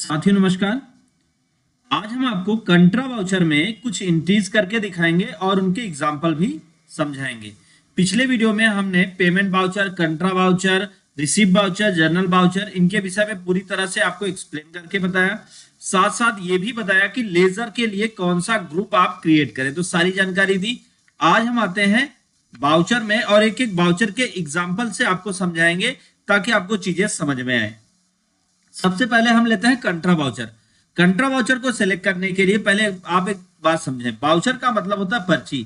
साथियों नमस्कार। आज हम आपको कंट्रा वाउचर में कुछ एंट्रीज करके दिखाएंगे और उनके एग्जाम्पल भी समझाएंगे। पिछले वीडियो में हमने payment voucher, contra voucher, receive voucher, journal voucher इनके विषय में पूरी तरह से आपको एक्सप्लेन करके बताया। साथ साथ ये भी बताया कि लेजर के लिए कौन सा ग्रुप आप क्रिएट करें, तो सारी जानकारी दी। आज हम आते हैं वाउचर में और एक एक वाउचर के एग्जाम्पल से आपको समझाएंगे ताकि आपको चीजें समझ में आए। सबसे पहले हम लेते हैं कंट्रा वाउचर। कंट्रा वाउचर को सिलेक्ट करने के लिए पहले आप एक बात समझें। वाउचर का मतलब होता है पर्ची।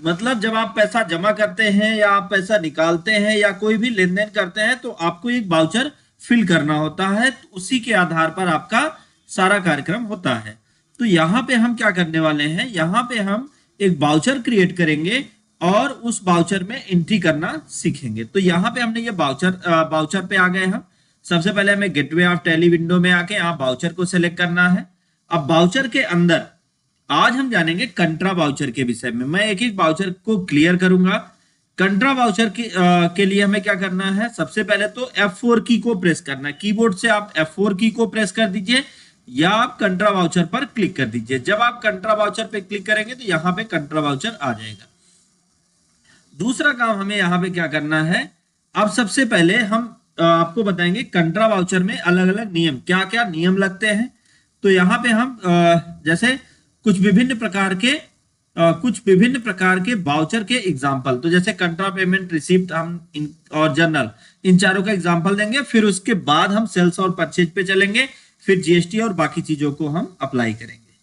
मतलब जब आप पैसा जमा करते हैं या आप पैसा निकालते हैं या कोई भी लेन देन करते हैं तो आपको एक वाउचर फिल करना होता है, तो उसी के आधार पर आपका सारा कार्यक्रम होता है। तो यहाँ पे हम क्या करने वाले हैं, यहाँ पे हम एक वाउचर क्रिएट करेंगे और उस वाउचर में एंट्री करना सीखेंगे। तो यहाँ पे हमने ये वाउचर पे आ गए हम। सबसे पहले हमें गेटवे ऑफ टैली विंडो में आके यहाँ वाउचर को सिलेक्ट करना है। अब वाउचर के अंदर आज हम जानेंगे कंट्रा वाउचर के विषय में। मैं एक एक वाउचर को क्लियर करूंगा। कंट्रा वाउचर के लिए हमें क्या करना है, सबसे पहले तो F4 की को प्रेस करना है। कीबोर्ड से आप F4 की को प्रेस कर दीजिए या आप कंट्रा वाउचर पर क्लिक कर दीजिए। जब आप कंट्रा वाउचर पे क्लिक करेंगे तो यहाँ पे कंट्रा वाउचर आ जाएगा। दूसरा काम हमें यहाँ पे क्या करना है, अब सबसे पहले हम आपको बताएंगे कंट्रा वाउचर में अलग अलग नियम, क्या क्या नियम लगते हैं। तो यहाँ पे हम जैसे कुछ विभिन्न प्रकार के वाउचर के एग्जाम्पल, तो जैसे कंट्रा, पेमेंट, रिसीप्ट और जर्नल, इन चारों का एग्जाम्पल देंगे। फिर उसके बाद हम सेल्स और परचेज पे चलेंगे, फिर जीएसटी और बाकी चीजों को हम अप्लाई करेंगे।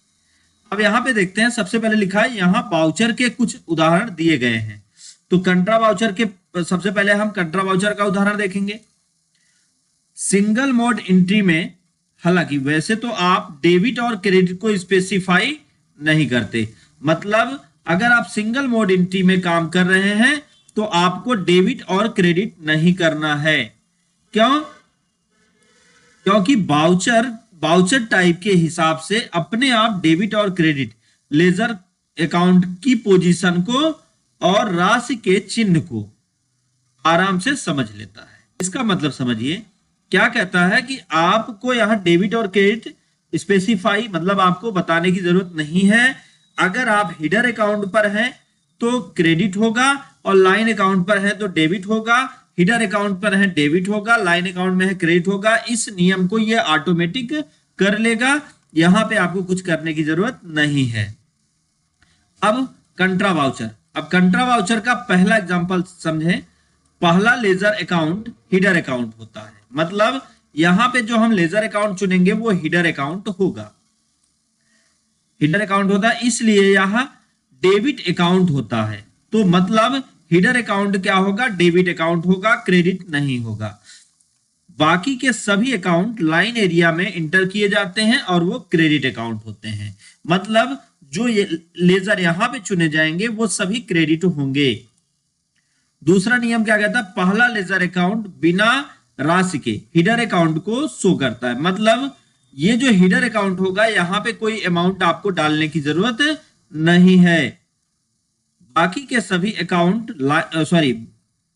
अब यहाँ पे देखते हैं, सबसे पहले लिखा है यहाँ वाउचर के कुछ उदाहरण दिए गए हैं। तो कंट्रा वाउचर के सबसे पहले हम कंट्रा वाउचर का उदाहरण देखेंगे। सिंगल मोड एंट्री में हालांकि वैसे तो आप डेबिट और क्रेडिट को स्पेसिफाई नहीं करते, मतलब अगर आप सिंगल मोड एंट्री में काम कर रहे हैं तो आपको डेबिट और क्रेडिट नहीं करना है। क्यों? क्योंकि वाउचर टाइप के हिसाब से अपने आप डेबिट और क्रेडिट लेजर अकाउंट की पोजीशन को और राशि के चिन्ह को आराम से समझ लेता है। इसका मतलब समझिए, क्या कहता है कि आपको यहां डेबिट और क्रेडिट स्पेसिफाई मतलब आपको बताने की जरूरत नहीं है। अगर आप हिडर अकाउंट पर हैं तो क्रेडिट होगा और लाइन अकाउंट पर है तो डेबिट होगा। हिडर अकाउंट पर है डेबिट होगा, लाइन अकाउंट में है क्रेडिट होगा। इस नियम को ये ऑटोमेटिक कर लेगा, यहां पे आपको कुछ करने की जरूरत नहीं है। अब कंट्रा वाउचर, अब कंट्रा वाउचर का पहला एग्जांपल समझें। पहला लेजर अकाउंट हिडर अकाउंट होता है, मतलब यहां पे जो हम लेजर अकाउंट चुनेंगे वो हिडर अकाउंट होगा। हिडर अकाउंट होता है इसलिए यहां डेबिट अकाउंट होता है। तो मतलब हिडर अकाउंट क्या होगा, डेबिट अकाउंट होगा, क्रेडिट नहीं होगा। बाकी के सभी अकाउंट लाइन एरिया में इंटर किए जाते हैं और वो क्रेडिट अकाउंट होते हैं। मतलब जो ये लेजर यहां पे चुने जाएंगे वो सभी क्रेडिट होंगे। दूसरा नियम क्या कहता है, पहला लेजर अकाउंट बिना राशि के हिडर अकाउंट को शो करता है। मतलब ये जो हिडर अकाउंट होगा यहां पे कोई अमाउंट आपको डालने की जरूरत नहीं है। बाकी के सभी अकाउंट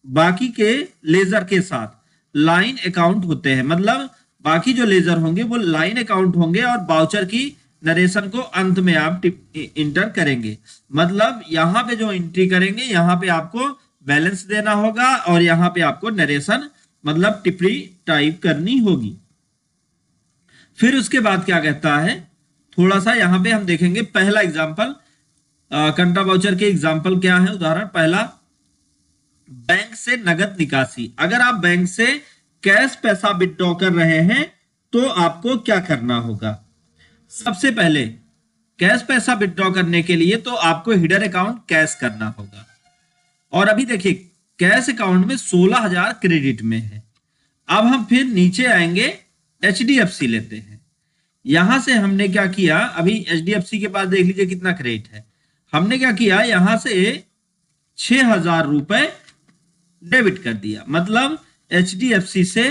बाकी के लेजर के साथ लाइन अकाउंट होते हैं। मतलब बाकी जो लेजर होंगे वो लाइन अकाउंट होंगे और वाउचर की नरेशन को अंत में आप इंटर करेंगे। मतलब यहां पे जो एंट्री करेंगे यहां पे आपको बैलेंस देना होगा और यहां पे आपको नरेशन मतलब टिप्पणी टाइप करनी होगी। फिर उसके बाद क्या कहता है, थोड़ा सा यहां पे हम देखेंगे पहला एग्जांपल। कंट्रा वाउचर के एग्जांपल क्या है, उदाहरण पहला, बैंक से नगद निकासी। अगर आप बैंक से कैश पैसा विथड्रॉ कर रहे हैं तो आपको क्या करना होगा, सबसे पहले कैश पैसा विथड्रॉ करने के लिए तो आपको हिडर अकाउंट कैश करना होगा। और अभी देखिए कैश अकाउंट में 16,000 क्रेडिट में है। अब हम फिर नीचे आएंगे, HDFC लेते हैं। यहां से हमने क्या किया, अभी HDFC के पास देख लीजिए कितना क्रेडिट है। हमने क्या किया, यहां से 6,000 रुपए डेबिट कर दिया। मतलब HDFC से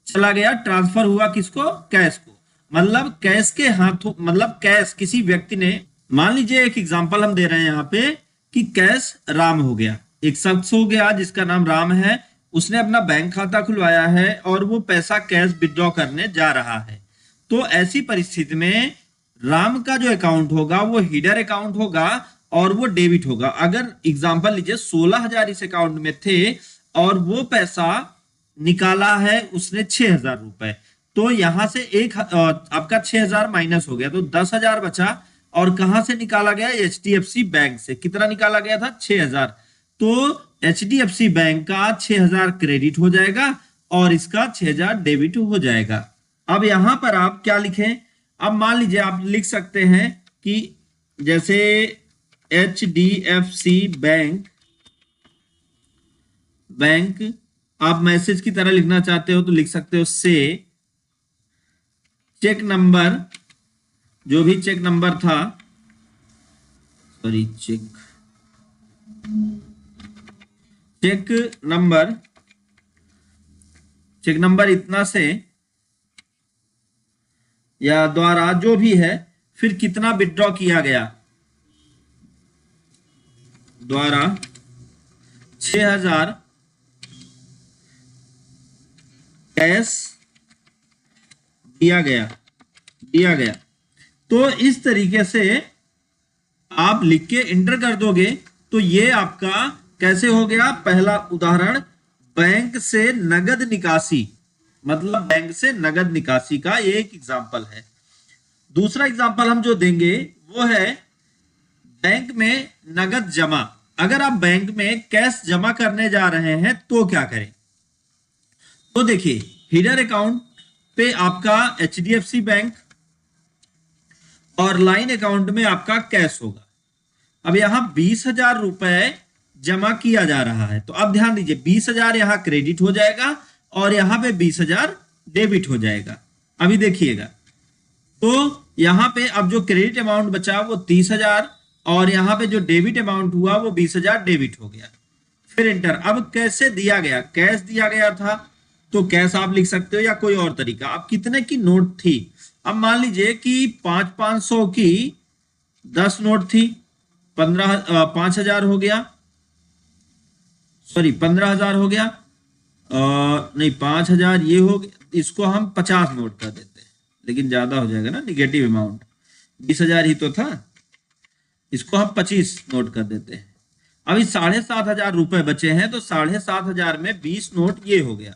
चला गया, ट्रांसफर हुआ किसको, कैश को। मतलब कैश के हाथों, मतलब कैश किसी व्यक्ति ने, मान लीजिए एक एग्जांपल हम दे रहे हैं यहाँ पे कि कैश राम हो गया, एक शख्स हो गया जिसका नाम राम है, उसने अपना बैंक खाता खुलवाया है और वो पैसा कैश विड्रॉ करने जा रहा है। तो ऐसी परिस्थिति में राम का जो अकाउंट होगा वो हीडर अकाउंट होगा और वो डेबिट होगा। अगर एग्जांपल लीजिए 16,000 इस अकाउंट में थे और वो पैसा निकाला है उसने 6,000 रुपए, तो यहां से एक आपका 6,000 माइनस हो गया तो 10,000 बचा। और कहां से निकाला गया? HDFC बैंक से। कितना निकाला गया था? 6,000। तो HDFC बैंक का 6,000 क्रेडिट हो जाएगा और इसका 6,000 डेबिट हो जाएगा। अब यहां पर आप क्या लिखें? अब मान लीजिए आप लिख सकते हैं कि जैसे HDFC बैंक आप मैसेज की तरह लिखना चाहते हो तो लिख सकते हो से चेक नंबर, जो भी चेक नंबर था, सॉरी चेक नंबर इतना से या द्वारा जो भी है, फिर कितना विड्रॉ किया गया, द्वारा 6,000 कैश दिया गया। तो इस तरीके से आप लिख के इंटर कर दोगे तो ये आपका कैसे हो गया? पहला उदाहरण बैंक से नगद निकासी, मतलब बैंक से नगद निकासी का एक एग्जांपल है। दूसरा एग्जांपल हम जो देंगे वो है बैंक में नगद जमा। अगर आप बैंक में कैश जमा करने जा रहे हैं तो क्या करें? तो देखिए हीडर अकाउंट पे आपका HDFC बैंक और लाइन अकाउंट में आपका कैश होगा। अब यहां 20,000 रुपए जमा किया जा रहा है, तो अब ध्यान दीजिए 20,000 यहां क्रेडिट हो जाएगा और यहां पे 20,000 डेबिट हो जाएगा। अभी देखिएगा तो यहां पे अब जो क्रेडिट अमाउंट बचा वो 30,000 और यहां पे जो डेबिट अमाउंट हुआ वो 20,000 डेबिट हो गया। फिर इंटर। अब कैसे दिया गया? कैश दिया गया था तो कैश आप लिख सकते हो या कोई और तरीका। अब कितने की नोट थी? अब मान लीजिए कि 500 की 10 नोट थी, 5,000 हो गया, सॉरी 15,000 हो गया, नहीं 5,000 ये हो गया। इसको हम 50 नोट कर देते हैं, लेकिन ज्यादा हो जाएगा ना, निगेटिव अमाउंट 20,000 ही तो था, इसको हम 25 नोट कर देते हैं। अभी 7,500 रुपए बचे हैं तो 7,500 में 20 नोट ये हो गया।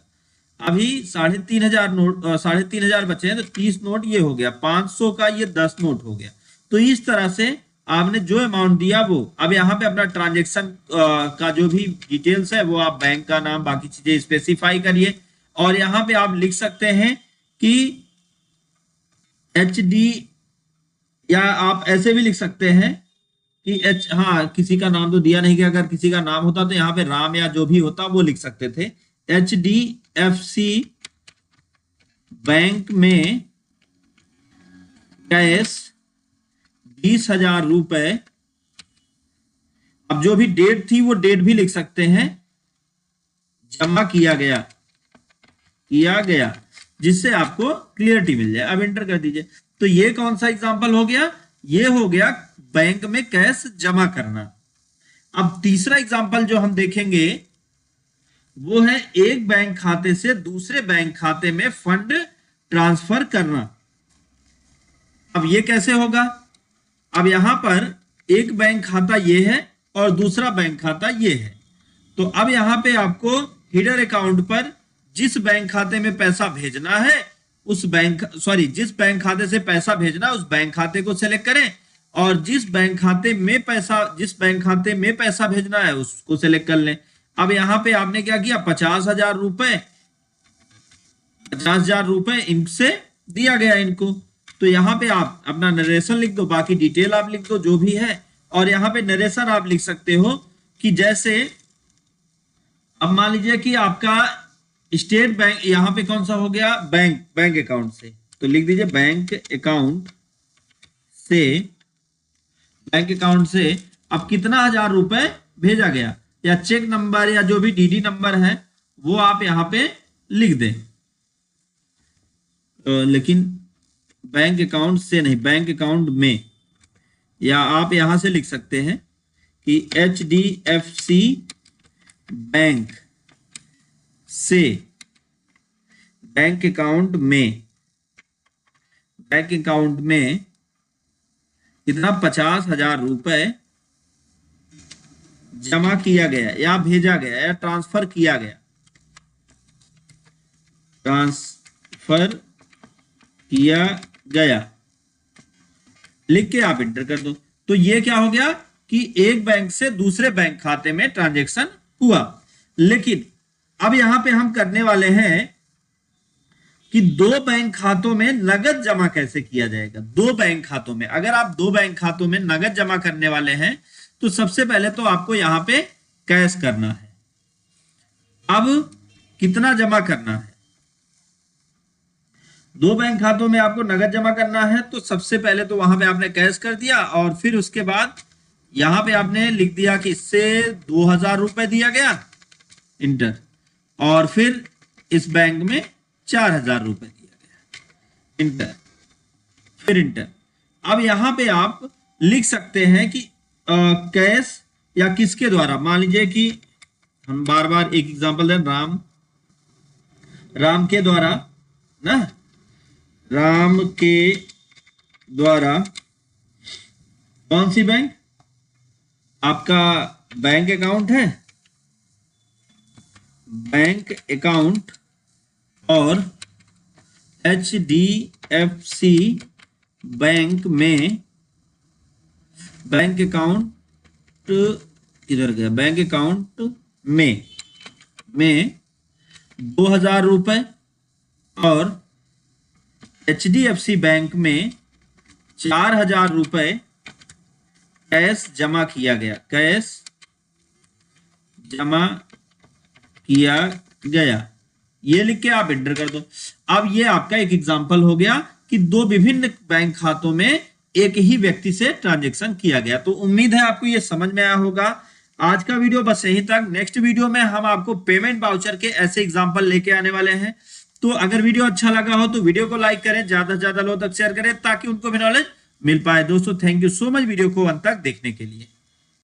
अभी 3,500 नोट 3,500 बचे हैं तो 30 नोट ये हो गया, 500 का ये 10 नोट हो गया। तो इस तरह से आपने जो अमाउंट दिया वो, अब यहाँ पे अपना ट्रांजेक्शन का जो भी डिटेल्स है वो आप बैंक का नाम बाकी चीजें स्पेसिफाई करिए। और यहाँ पे आप लिख सकते हैं कि HD, या आप ऐसे भी लिख सकते हैं कि हाँ किसी का नाम तो दिया नहीं गया, अगर किसी का नाम होता तो यहाँ पे राम या जो भी होता वो लिख सकते थे। HDFC बैंक में कैश 20,000 रुपए। अब जो भी डेट थी वो डेट भी लिख सकते हैं, जमा किया गया, जिससे आपको क्लियरिटी मिल जाए। अब एंटर कर दीजिए। तो ये कौन सा एग्जांपल हो गया? ये हो गया बैंक में कैश जमा करना। अब तीसरा एग्जांपल जो हम देखेंगे वो है एक बैंक खाते से दूसरे बैंक खाते में फंड ट्रांसफर करना। अब ये कैसे होगा? अब यहां पर एक बैंक खाता ये है और दूसरा बैंक खाता ये है। तो अब यहां पे आपको हीडर अकाउंट पर जिस बैंक खाते में पैसा भेजना है उस बैंक, सॉरी जिस बैंक खाते से पैसा भेजना है उस बैंक खाते को सिलेक्ट करें और जिस बैंक खाते में पैसा भेजना है उसको सिलेक्ट कर लें। अब यहां पे आपने क्या किया? 50,000 रुपए इनसे दिया गया इनको। तो यहां पे आप अपना नरेशन लिख दो, बाकी डिटेल आप लिख दो जो भी है। और यहां पे नरेशन आप लिख सकते हो कि जैसे अब मान लीजिए कि आपका स्टेट बैंक, यहां पे कौन सा हो गया? बैंक अकाउंट से, तो लिख दीजिए बैंक अकाउंट से अब कितना 1,000 रुपए भेजा गया, या चेक नंबर या जो भी DD नंबर है वो आप यहां पे लिख दें। लेकिन बैंक अकाउंट से नहीं, बैंक अकाउंट में, या आप यहां से लिख सकते हैं कि HDFC बैंक से बैंक अकाउंट में कितना 50,000 रुपए जमा किया गया या भेजा गया या ट्रांसफर किया गया, लिख के आप इंटर कर दो। तो ये क्या हो गया कि एक बैंक से दूसरे बैंक खाते में ट्रांजैक्शन हुआ। लेकिन अब यहां पे हम करने वाले हैं कि दो बैंक खातों में नगद जमा कैसे किया जाएगा। दो बैंक खातों में, अगर आप दो बैंक खातों में नगद जमा करने वाले हैं तो सबसे पहले तो आपको यहां पे कैश करना है। अब कितना जमा करना है, दो बैंक खातों में आपको नगद जमा करना है तो सबसे पहले तो वहां पे आपने कैश कर दिया और फिर उसके बाद यहां पे आपने लिख दिया कि इससे 2,000 रुपए दिया गया, इंटर, और फिर इस बैंक में 4,000 रुपए दिया गया, इंटर, फिर इंटर। अब यहां पे आप लिख सकते हैं कि कैश या किसके द्वारा, मान लीजिए कि हम बार बार एक एग्जांपल दें, राम के द्वारा ना, राम के द्वारा कौन सी बैंक, आपका बैंक अकाउंट है, बैंक अकाउंट और HDFC बैंक में बैंक अकाउंट इधर गया, बैंक अकाउंट में 2,000 रुपए और HDFC बैंक में 4,000 रुपए कैश जमा किया गया, कैश जमा किया गया, ये लिख के आप एंटर कर दो। अब ये आपका एक एग्जांपल हो गया कि दो विभिन्न बैंक खातों में एक ही व्यक्ति से ट्रांजैक्शन किया गया। तो उम्मीद है आपको ये समझ में आया होगा। आज का वीडियो बस यहीं तक। नेक्स्ट वीडियो में हम आपको पेमेंट वाउचर के ऐसे एग्जांपल लेके आने वाले हैं। तो अगर वीडियो अच्छा लगा हो तो वीडियो को लाइक करें, ज्यादा से ज्यादा लोगों तक शेयर करें ताकि उनको भी नॉलेज मिल पाए। दोस्तों thank you so much video को अंत तक देखने के लिए।